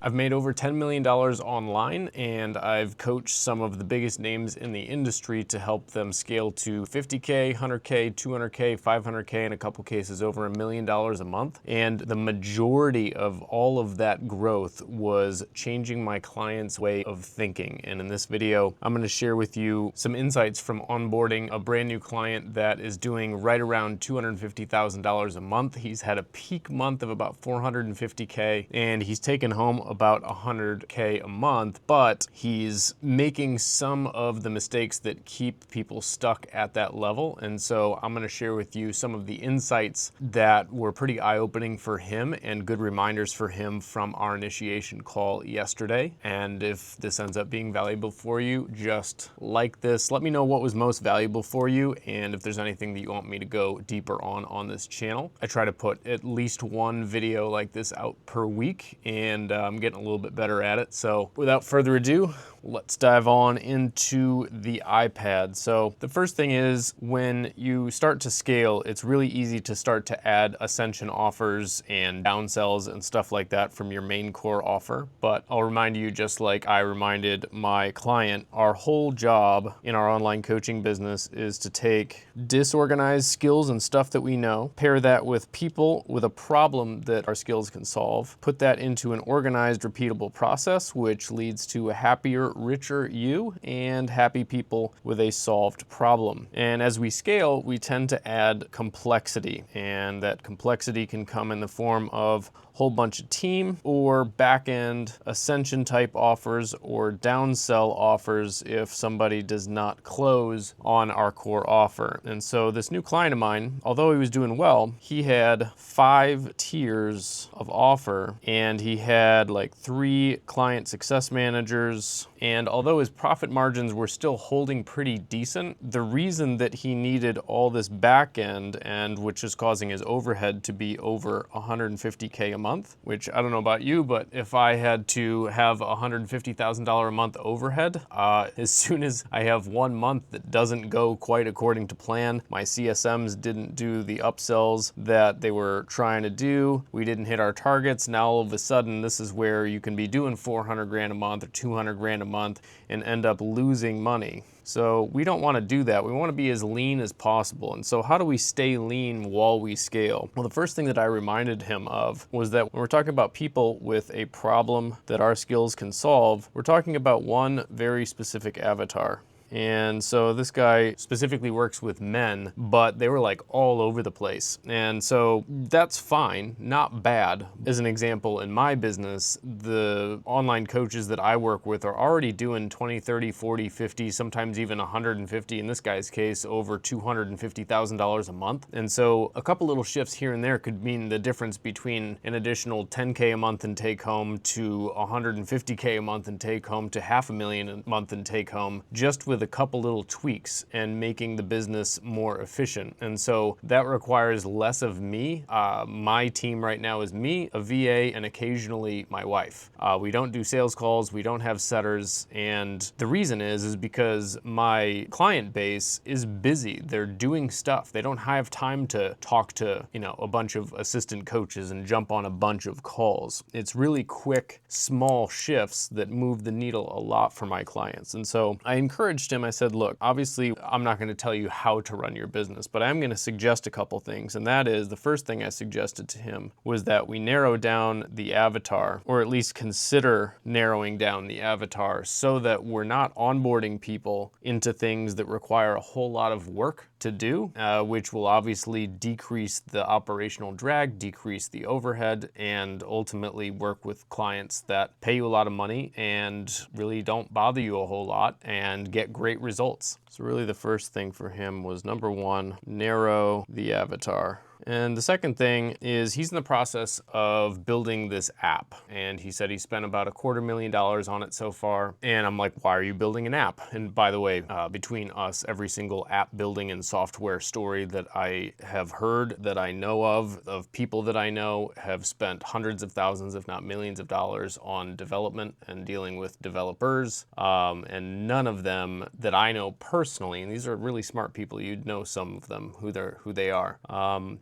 I've made over $10 million online, and I've coached some of the biggest names in the industry to help them scale to 50K, 100K, 200K, 500K, in a couple cases over $1 million a month. And the majority of all of that growth was changing my clients' way of thinking. And in this video, I'm going to share with you some insights from onboarding a brand new client that is doing right around $250,000 a month. He's had a peak month of about 450K, and he's taken home about 100K a month, but he's making some of the mistakes that keep people stuck at that level. And so I'm going to share with you some of the insights that were pretty eye-opening for him and good reminders for him from our initiation call yesterday. And if this ends up being valuable for you, just like this, let me know what was most valuable for you and if there's anything that you want me to go deeper on this channel. I try to put at least one video like this out per week, and I'm getting a little bit better at it. So without further ado, let's dive on into the iPad. So the first thing is, when you start to scale, it's really easy to start to add ascension offers and downsells and stuff like that from your main core offer. But I'll remind you, just like I reminded my client, our whole job in our online coaching business is to take disorganized skills and stuff that we know, pair that with people with a problem that our skills can solve, put that into an organized, repeatable process, which leads to a happier, richer you and happy people with a solved problem. And as we scale, we tend to add complexity, and that complexity can come in the form of a whole bunch of team or back-end ascension type offers or downsell offers if somebody does not close on our core offer. And so this new client of mine, although he was doing well, he had 5 tiers of offer, and he had like 3 client success managers. And although his profit margins were still holding pretty decent, the reason that he needed all this back end, and which is causing his overhead to be over 150K a month, which I don't know about you, but if I had to have $150,000 a month overhead, as soon as I have 1 month that doesn't go quite according to plan, my CSMs didn't do the upsells that they were trying to do, we didn't hit our targets, now all of a sudden this is where you can be doing 400 grand a month or 200 grand a month and end up losing money. So we don't want to do that. We want to be as lean as possible. And so how do we stay lean while we scale? Well, the first thing that I reminded him of was that when we're talking about people with a problem that our skills can solve, we're talking about one very specific avatar. And so this guy specifically works with men, but they were like all over the place. And so that's fine, not bad. As an example, in my business, the online coaches that I work with are already doing 20, 30, 40, 50, sometimes even 150, in this guy's case, over $250,000 a month. And so a couple little shifts here and there could mean the difference between an additional 10K a month in take home to 150K a month in take home to $500,000 a month in take home, just with a couple little tweaks and making the business more efficient. And so that requires less of me. My team right now is me, a VA, and occasionally my wife. We don't do sales calls, we don't have setters, and the reason is because my client base is busy. They're doing stuff. They don't have time to talk to, a bunch of assistant coaches and jump on a bunch of calls. It's really quick, small shifts that move the needle a lot for my clients. And so I encouraged him. I said, look, obviously I'm not going to tell you how to run your business, but I'm going to suggest a couple things. And that is, the first thing I suggested to him was that we narrow down the avatar, or at least consider narrowing down the avatar, so that we're not onboarding people into things that require a whole lot of work to do, which will obviously decrease the operational drag, decrease the overhead, and ultimately work with clients that pay you a lot of money and really don't bother you a whole lot and get great results. So really the first thing for him was, number one, narrow the avatar. And the second thing is, he's in the process of building this app. And he said he spent about $250,000 on it so far. And I'm like, why are you building an app? And by the way, between us, every single app building and software story that I have heard, that I know of people that I know, have spent hundreds of thousands, if not millions of dollars on development and dealing with developers. And none of them that I know personally, and these are really smart people, you'd know some of them, who they are.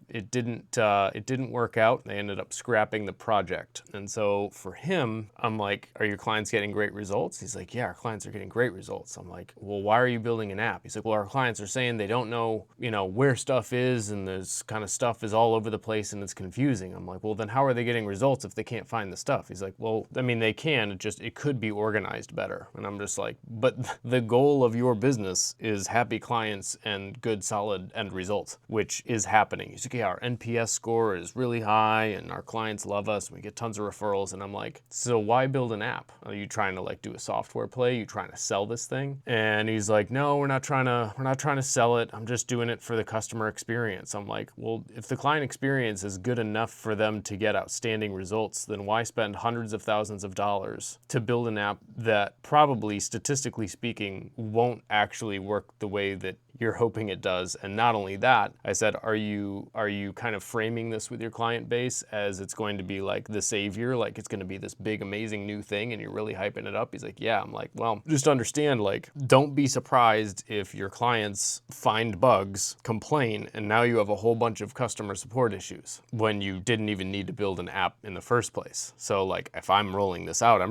it didn't work out. They ended up scrapping the project. And so for him, I'm like, are your clients getting great results? He's like, yeah, our clients are getting great results. I'm like, well, why are you building an app? He's like, well, our clients are saying they don't know, where stuff is, and there's kind of stuff is all over the place and it's confusing. I'm like, well, then how are they getting results if they can't find the stuff? He's like, well, I mean, they can, it could be organized better. And I'm just like, but the goal of your business is happy clients and good, solid end results, which is happening. He's like, yeah, our NPS score is really high and our clients love us and we get tons of referrals. And I'm like, so why build an app? Are you trying to like do a software play? Are you trying to sell this thing? And he's like, no, we're not trying to sell it. I'm just doing it for the customer experience. I'm like, well, if the client experience is good enough for them to get outstanding results, then why spend hundreds of thousands of dollars to build an app that probably, statistically speaking, won't actually work the way that you're hoping it does? And not only that, I said, are you kind of framing this with your client base as it's going to be like the savior, like it's going to be this big, amazing new thing and you're really hyping it up? He's like, yeah. I'm like, well, just understand, like, don't be surprised if your clients find bugs, complain, and now you have a whole bunch of customer support issues when you didn't even need to build an app in the first place. So like, if I'm rolling this out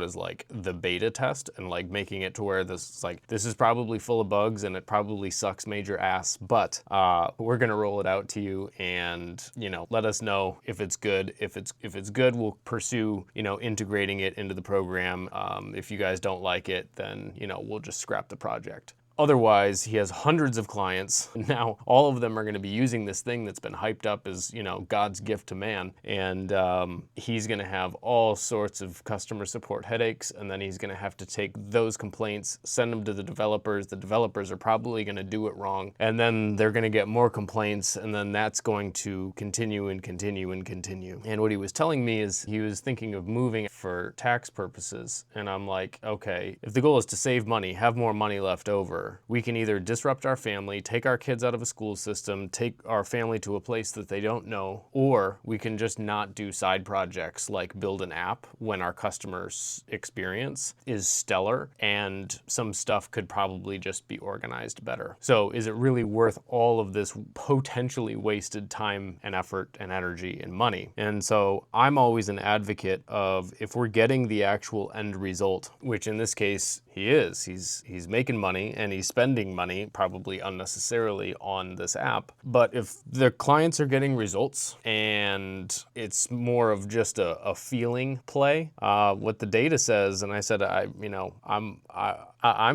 as like the beta test and like making it to where this is probably full of bugs and it probably sucks major ass, but we're gonna roll it out to you, and let us know if it's good. If it's good, we'll pursue integrating it into the program. If you guys don't like it, then we'll just scrap the project. Otherwise, he has hundreds of clients. Now, all of them are going to be using this thing that's been hyped up as, God's gift to man. And he's going to have all sorts of customer support headaches. And then he's going to have to take those complaints, send them to the developers. The developers are probably going to do it wrong. And then they're going to get more complaints. And then that's going to continue and continue and continue. And what he was telling me is he was thinking of moving for tax purposes. And I'm like, okay, if the goal is to save money, have more money left over, we can either disrupt our family, take our kids out of a school system, take our family to a place that they don't know, or we can just not do side projects like build an app when our customer's experience is stellar and some stuff could probably just be organized better. So is it really worth all of this potentially wasted time and effort and energy and money? And so I'm always an advocate of, if we're getting the actual end result, which in this case he is, he's making money and he's spending money probably unnecessarily on this app. But if the clients are getting results and it's more of just a feeling play, what the data says, and I said, I'm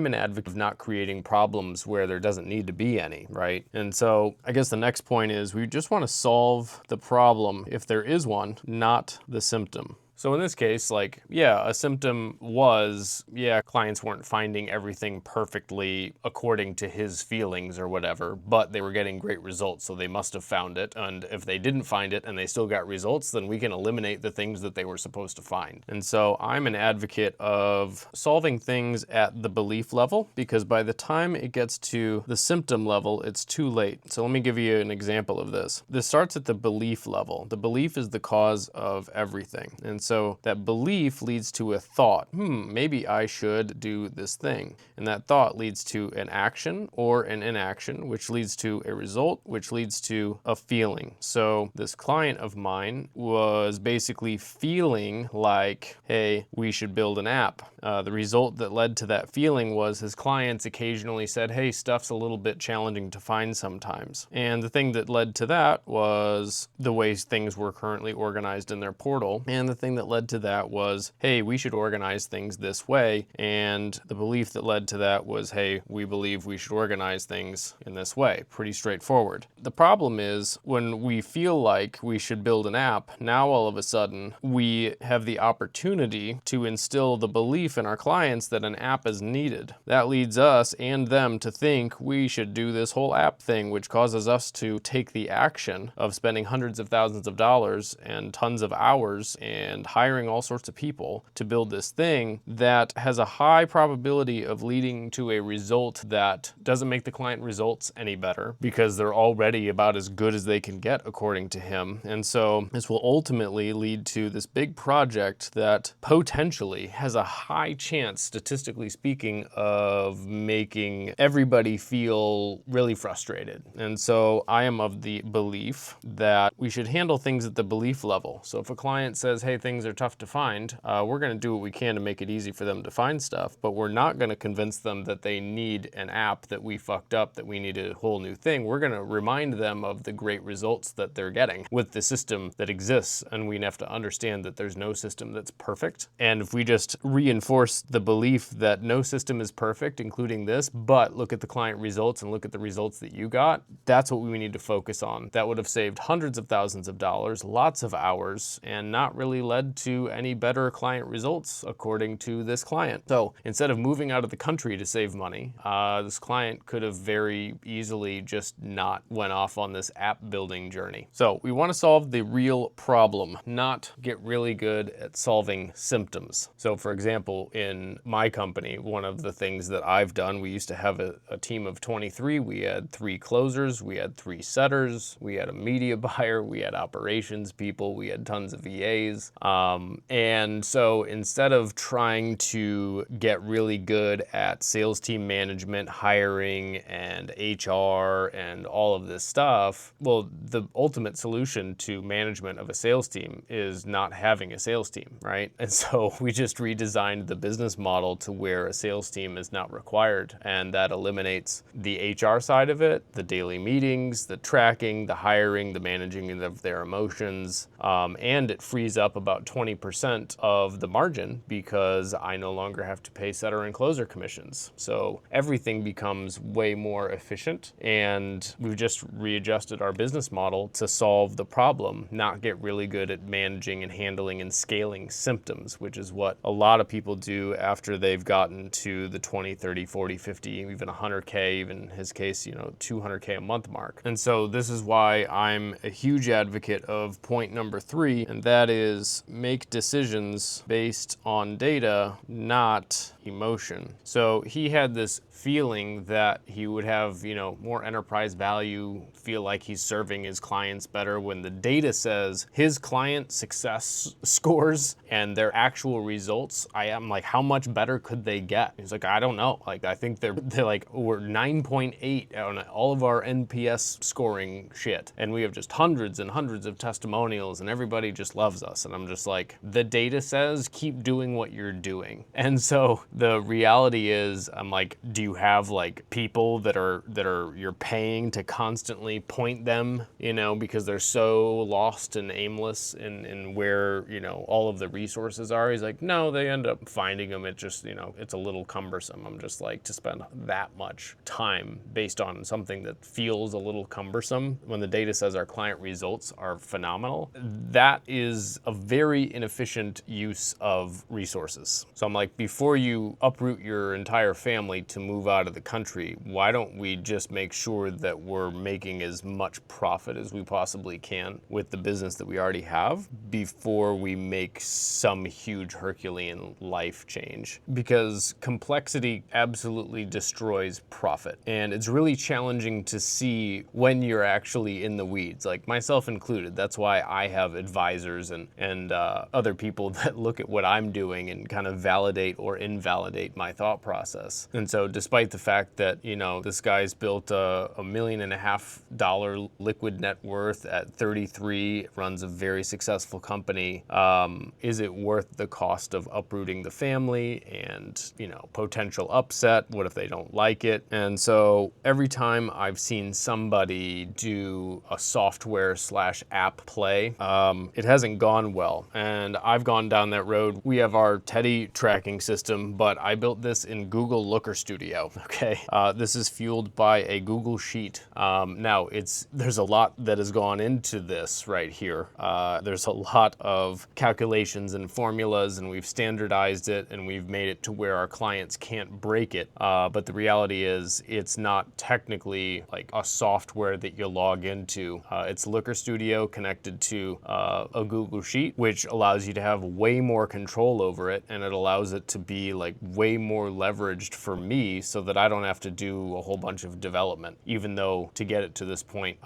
an advocate of not creating problems where there doesn't need to be any, right? And so I guess the next point is we just want to solve the problem, if there is one, not the symptom. So in this case, a symptom was, clients weren't finding everything perfectly according to his feelings or whatever, but they were getting great results, so they must have found it. And if they didn't find it and they still got results, then we can eliminate the things that they were supposed to find. And so I'm an advocate of solving things at the belief level, because by the time it gets to the symptom level, it's too late. So let me give you an example of this. This starts at the belief level. The belief is the cause of everything. And so that belief leads to a thought, maybe I should do this thing. And that thought leads to an action or an inaction, which leads to a result, which leads to a feeling. So this client of mine was basically feeling like, hey, we should build an app. The result that led to that feeling was his clients occasionally said, hey, stuff's a little bit challenging to find sometimes. And the thing that led to that was the way things were currently organized in their portal. And the thing that led to that was, hey, we should organize things this way. And the belief that led to that was, hey, we believe we should organize things in this way. Pretty straightforward. The problem is when we feel like we should build an app, now all of a sudden we have the opportunity to instill the belief in our clients that an app is needed. That leads us and them to think we should do this whole app thing, which causes us to take the action of spending hundreds of thousands of dollars and tons of hours and hiring all sorts of people to build this thing that has a high probability of leading to a result that doesn't make the client results any better because they're already about as good as they can get according to him. And so this will ultimately lead to this big project that potentially has a high chance, statistically speaking, of making everybody feel really frustrated. And so I am of the belief that we should handle things at the belief level. So if a client says, hey, things are tough to find, we're going to do what we can to make it easy for them to find stuff, but we're not going to convince them that they need an app that we fucked up, that we need a whole new thing. We're going to remind them of the great results that they're getting with the system that exists, and we have to understand that there's no system that's perfect. And if we just reinforce the belief that no system is perfect, including this, but look at the client results and look at the results that you got, that's what we need to focus on. That would have saved hundreds of thousands of dollars, lots of hours, and not really led to any better client results according to this client. So instead of moving out of the country to save money, this client could have very easily just not went off on this app building journey. So we want to solve the real problem, not get really good at solving symptoms. So for example, in my company, one of the things that I've done, we used to have a team of 23. We had 3 closers, we had 3 setters, we had a media buyer, we had operations people, we had tons of VAs. And so instead of trying to get really good at sales team management, hiring, and HR, and all of this stuff, well, the ultimate solution to management of a sales team is not having a sales team, right? And so we just redesigned the business model to where a sales team is not required, and that eliminates the HR side of it, the daily meetings, the tracking, the hiring, the managing of their emotions, and it frees up about 20% of the margin because I no longer have to pay setter and closer commissions. So everything becomes way more efficient, and we've just readjusted our business model to solve the problem, not get really good at managing and handling and scaling symptoms, which is what a lot of people do after they've gotten to the 20, 30, 40, 50, even 100K, even in his case, 200K a month mark. And so this is why I'm a huge advocate of point number 3, and that is make decisions based on data, not emotion. So he had this feeling that he would have, more enterprise value, feel like he's serving his clients better when the data says his client success scores and their actual results. I am like, how much better could they get? He's like, I don't know. Like, I think they're like, we're 9.8 on all of our NPS scoring shit. And we have just hundreds and hundreds of testimonials and everybody just loves us. And I'm just like, the data says keep doing what you're doing. And so the reality is, I'm like, do you have like people that are you're paying to constantly point them, because they're so lost and aimless in where, all of the resources are? He's like, no, they end up finding them. It just, it's a little cumbersome. I'm just like, to spend that much time based on something that feels a little cumbersome when the data says our client results are phenomenal, that is a very inefficient use of resources. So I'm like, before you uproot your entire family to move out of the country, why don't we just make sure that we're making as much profit as we possibly can with the business that we already have before we make some huge Herculean life change? Because complexity absolutely destroys profit. And it's really challenging to see when you're actually in the weeds, like myself included. That's why I have advisors and other people that look at what I'm doing and kind of validate or invalidate my thought process. And so despite the fact that, this guy's built a $1.5 million liquid net worth at 33, runs a very successful company, is it worth the cost of uprooting the family and, potential upset? What if they don't like it? And so every time I've seen somebody do a software/app play, it hasn't gone well. And I've gone down that road. We have our Teddy tracking system, but I built this in Google Looker Studio, okay? This is fueled by a Google Sheet. Now, there's a lot that has gone into this right here. There's a lot of calculations and formulas, and we've standardized it, and we've made it to where our clients can't break it. But the reality is, it's not technically like a software that you log into. It's Looker Studio connected to a Google Sheet, which which allows you to have way more control over it, and it allows it to be like way more leveraged for me so that I don't have to do a whole bunch of development, even though to get it to this point,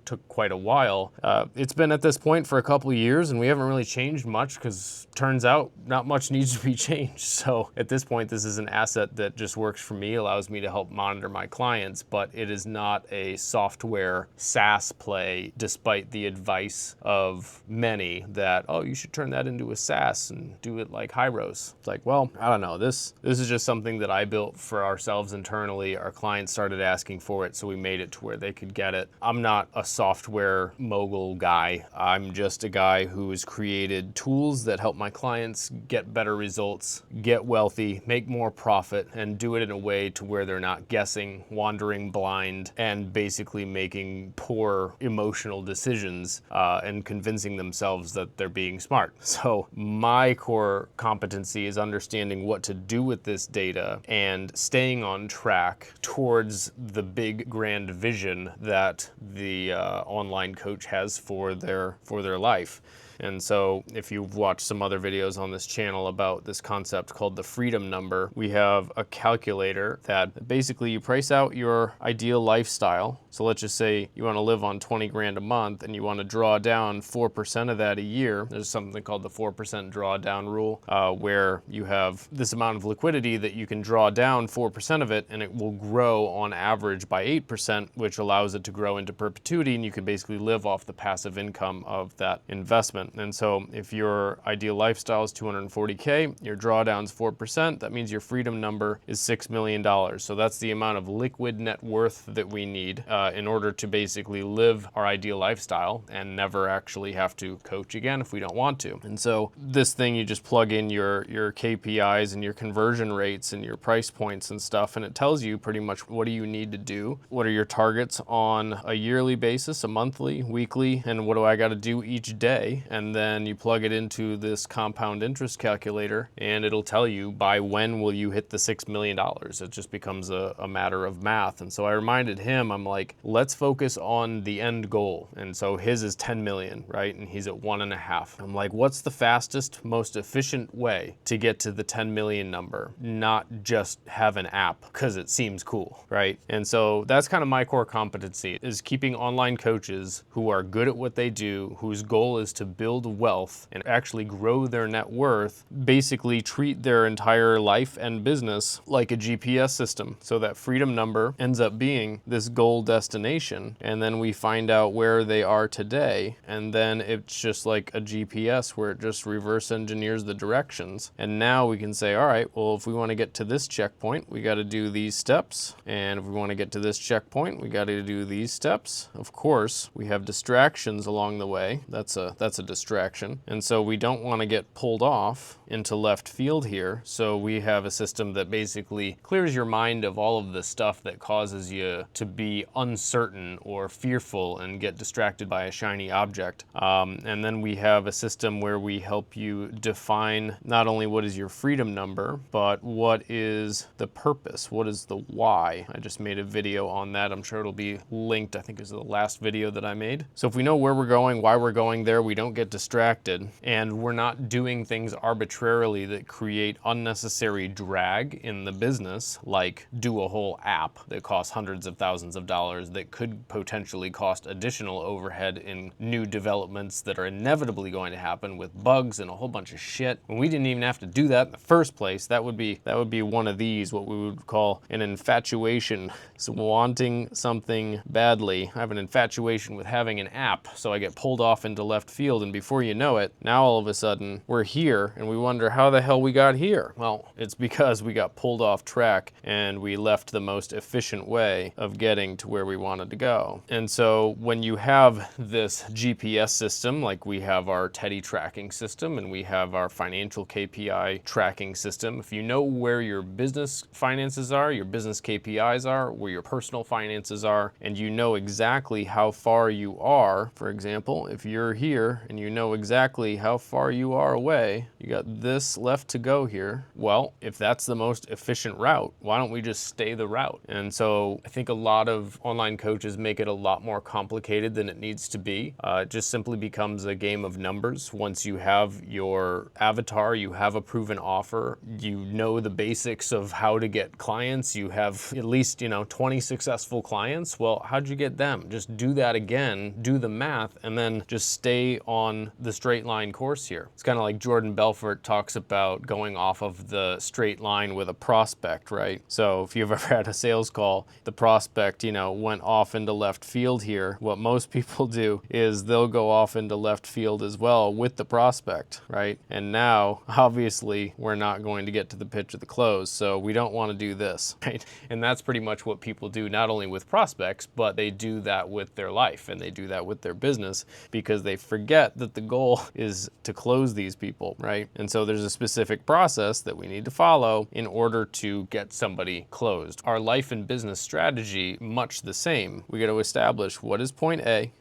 took quite a while. It's been at this point for a couple of years and we haven't really changed much because turns out not much needs to be changed. So at this point, this is an asset that just works for me, allows me to help monitor my clients, but it is not a software SaaS play, despite the advice of many that, oh, you should turn that into a SaaS and do it like Hyros. It's like, well, I don't know. This is just something that I built for ourselves internally. Our clients started asking for it, so we made it to where they could get it. I'm not a software mogul guy. I'm just a guy who has created tools that help my clients get better results, get wealthy, make more profit, and do it in a way to where they're not guessing, wandering blind, and basically making poor emotional decisions and convincing themselves that they're being smart. So my core competency is understanding what to do with this data and staying on track towards the big grand vision that the online coach has for their life. And so if you've watched some other videos on this channel about this concept called the freedom number, we have a calculator that basically you price out your ideal lifestyle. So let's just say you want to live on 20 grand a month and you want to draw down 4% of that a year. There's something called the 4% drawdown rule, where you have this amount of liquidity that you can draw down 4% of it and it will grow on average by 8%, which allows it to grow into perpetuity, and you can basically live off the passive income of that investment. And so if your ideal lifestyle is 240K, your drawdown's 4%, that means your freedom number is $6 million. So that's the amount of liquid net worth that we need in order to basically live our ideal lifestyle and never actually have to coach again if we don't want to. And so this thing, you just plug in your KPIs and your conversion rates and your price points and stuff, and it tells you pretty much what do you need to do, what are your targets on a yearly basis, a monthly, weekly, and what do I got to do each day. And then you plug it into this compound interest calculator and it'll tell you by when will you hit the $6 million. It just becomes a matter of math. And so I reminded him, I'm like, let's focus on the end goal. And so his is 10 million, right? And he's at 1.5. I'm like, what's the fastest, most efficient way to get to the 10 million number? Not just have an app because it seems cool, right? And so that's kind of my core competency, is keeping online coaches who are good at what they do, whose goal is to build wealth and actually grow their net worth, basically treat their entire life and business like a GPS system. So that freedom number ends up being this goal destination, and then we find out where they are today, and then it's just like a GPS where it just reverse engineers the directions. And now we can say, all right, well, if we want to get to this checkpoint, we got to do these steps, and if we want to get to this checkpoint, we got to do these steps. Of course, we have distractions along the way. That's a distraction. And so we don't want to get pulled off into left field here. So we have a system that basically clears your mind of all of the stuff that causes you to be uncertain or fearful and get distracted by a shiny object. And then we have a system where we help you define not only what is your freedom number, but what is the purpose? What is the why? I just made a video on that. I'm sure it'll be linked. I think it was the last video that I made. So if we know where we're going, why we're going there, we don't get distracted, and we're not doing things arbitrarily that create unnecessary drag in the business, like do a whole app that costs hundreds of thousands of dollars that could potentially cost additional overhead in new developments that are inevitably going to happen with bugs and a whole bunch of shit. When we didn't even have to do that in the first place, that would be one of these, what we would call an infatuation. So wanting something badly. I have an infatuation with having an app, so I get pulled off into left field, and before you know it, now all of a sudden we're here and we wonder how the hell we got here. Well, it's because we got pulled off track and we left the most efficient way of getting to where we wanted to go. And so when you have this GPS system, like we have our Teddy tracking system and we have our financial KPI tracking system, if you know where your business finances are, your business KPIs are, where your personal finances are, and you know exactly how far you are, for example, if you're here and you know exactly how far you are away, you got this left to go here. Well, if that's the most efficient route, why don't we just stay the route? And so I think a lot of online coaches make it a lot more complicated than it needs to be. It just simply becomes a game of numbers. Once you have your avatar, you have a proven offer, you know the basics of how to get clients, you have at least, 20 successful clients. Well, how'd you get them? Just do that again, do the math, and then just stay on the straight line course here. It's kind of like Jordan Belfort talks about going off of the straight line with a prospect, right? So if you've ever had a sales call, the prospect, went off into left field here. What most people do is they'll go off into left field as well with the prospect, right? And now, obviously, we're not going to get to the pitch or the close, so we don't want to do this, right? And that's pretty much what people do, not only with prospects, but they do that with their life and they do that with their business, because they forget that the goal is to close these people, right? And so there's a specific process that we need to follow in order to get somebody closed. Our life and business strategy, much the same. We got to establish what is point A,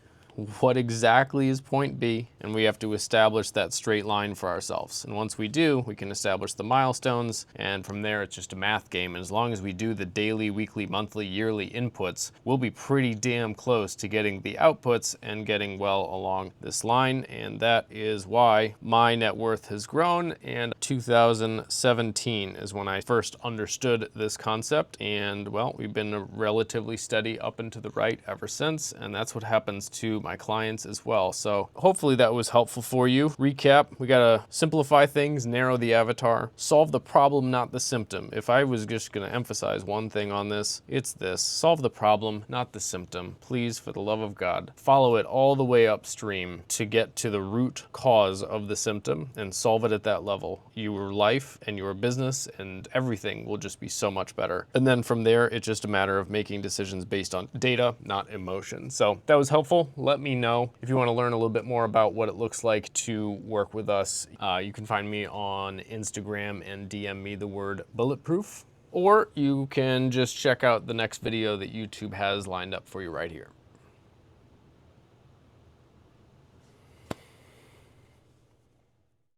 what exactly is point B, and we have to establish that straight line for ourselves. And once we do, we can establish the milestones, and from there it's just a math game. And as long as we do the daily, weekly, monthly, yearly inputs, we'll be pretty damn close to getting the outputs and getting well along this line. And that is why my net worth has grown. And 2017 is when I first understood this concept, and well, we've been relatively steady up and to the right ever since, and that's what happens to my clients as well. So hopefully that was helpful for you. Recap, we gotta simplify things, narrow the avatar, solve the problem, not the symptom. If I was just gonna emphasize one thing on this, it's this: solve the problem, not the symptom. Please, for the love of God, follow it all the way upstream to get to the root cause of the symptom and solve it at that level. Your life and your business and everything will just be so much better. And then from there, it's just a matter of making decisions based on data, not emotion. So that was helpful. Let me know if you want to learn a little bit more about what it looks like to work with us. You can find me on Instagram and DM me the word bulletproof, or you can just check out the next video that YouTube has lined up for you right here.